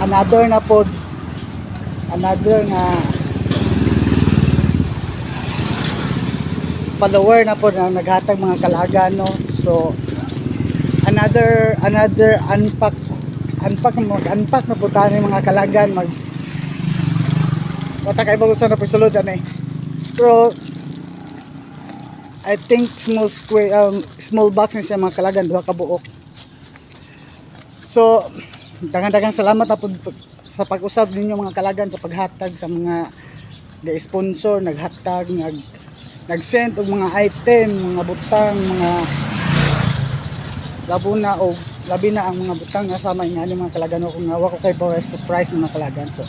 another na pod, another na follower na po na naghatag mga kalaga, no. So another unpack na po tayo ng mga kalagan, mag wata kay bago sa na pisuludan eh. Pero I think small box na siya mga kalagan, duha ka buok. So daghang salamat na po sa pag-usab ninyo mga kalagan, sa paghatag sa mga sponsor, naghatag, nag-send og mga item, mga butang, mga labi na ang mga butang nga sama nga ni mga kalagan, kung nawa ko kay for surprise mga kalagan. So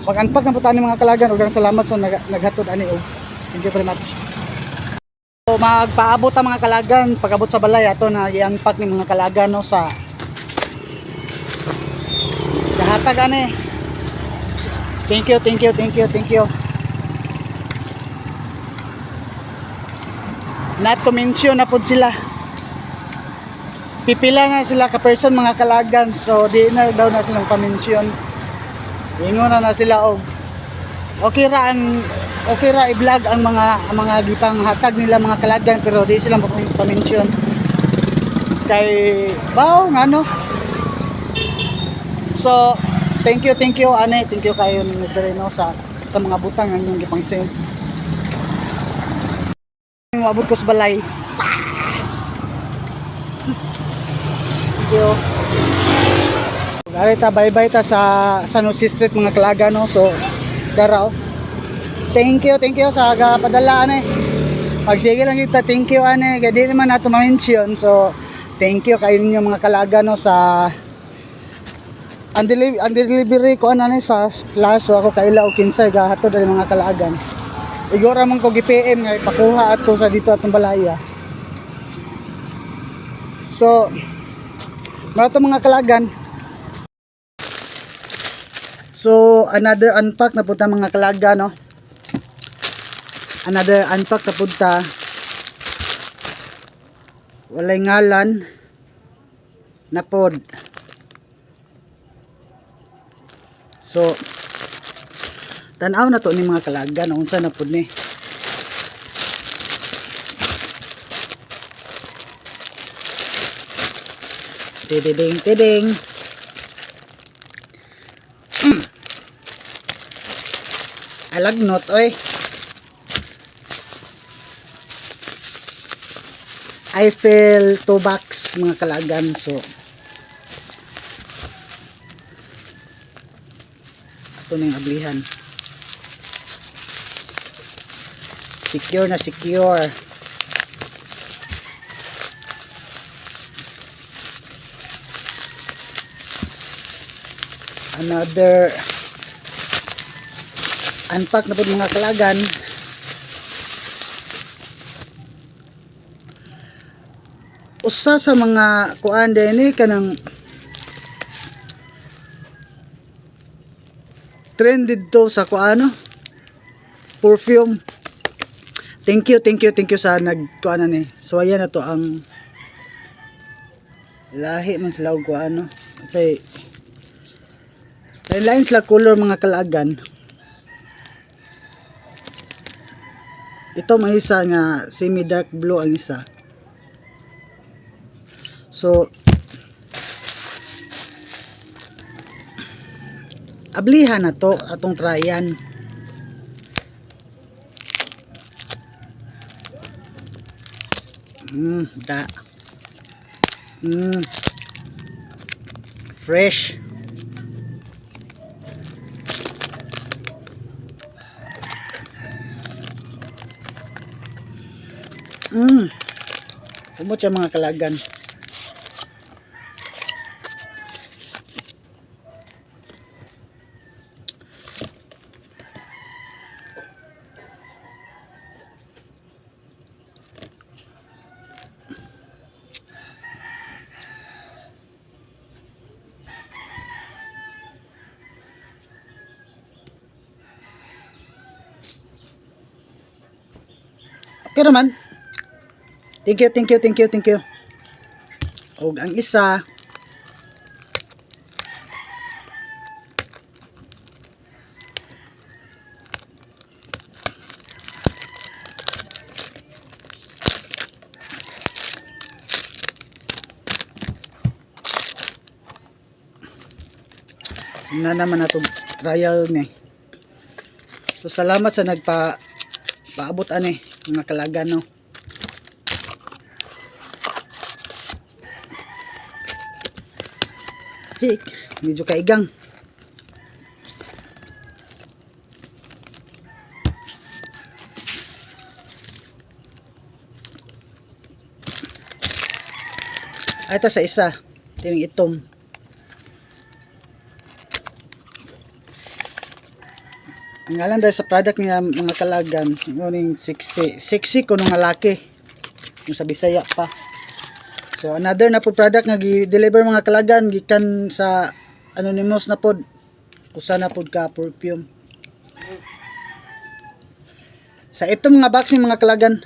pag-unpack na po tayo mga kalagan, ug salamat sa naghatod ani, og thank you very much. So magpaabot ang mga kalagan, pag-abot sa balay ato na i-unpack ni mga kalagan, no, sa hatag ani. Thank you. Not to mention na po sila, pipila na sila ka person mga kalagan, so di na daw na silang pa-mention. Ingon na sila og okay ra i-vlog ang mga gipang hatag nila mga kalagan, pero di silang pa-mention kay bao ngano. So thank you ane, thank you kayo no sa mga butang ang inyong gipang send. Mabot ko sa balay. Thank you. Gari ta, bye-bye ta sa San Jose Street mga kalaga, no. So dara, thank you sa padala ane. Pagsige lang kita, thank you ane, kaya di naman nato ma-mention. So thank you kayo ninyo mga kalaga, no, sa ang delivery ko ano sa flash. So ako kaila o kinsay gahatod ang mga kalagan. Igora man ko gi-PM nga ipakuha ato sa dito atong balaya. So marato mga kalagan. So another unpack na punta mga kalaga, no. Another unpack na punta. Walay ngalan na pod. So tanaw na to ni mga kalaga na unsa na pud ni. Tiding. Alagnot oy. I feel 2 bucks mga kalagan. So ito na yung ablihan. Secure na secure. Another unpack na po mga kalagan. Usa sa mga kuan din kanang trended to sa kuano perfume. Thank you sa nagkuanan ni. So ayan na to ang lahi man sila og kuano. Kasi lain sila color mga kalagan. Ito may isa nga semi dark blue ang isa. So ablihan na to atong tryan. Fresh. Kumot siya mga kalagan. Okay naman. Thank you. Og ang isa na naman na trial ni. So salamat sa paabot ani mga kalagan no. Hik, medyo kaigang. Ay, ito sa isa. Tining itom. Ang ngalan dahil sa product niya mga kalagan, yung sexy ko nung laki. Yung sa Bisaya pa. So another na po product nga gi-deliver mga kalagan gikan sa Anonymous na pod. Usa na pod ka perfume. Sa itong mga box ni mga kalagan.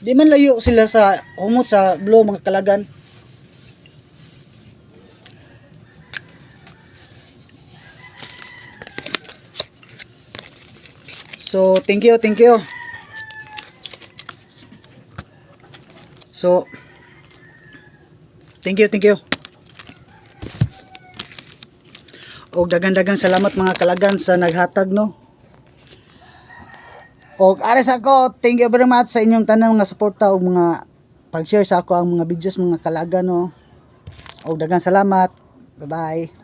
Di man layo sila sa humot sa Blue mga kalagan. So, thank you. So, thank you. Og dagan-dagang salamat mga kalagan sa naghatag no. Og ares ako, thank you very much sa inyong tanan mga suporta og mga pag-share sa ako ang mga videos mga kalagan no. Og dagang salamat. Bye-bye.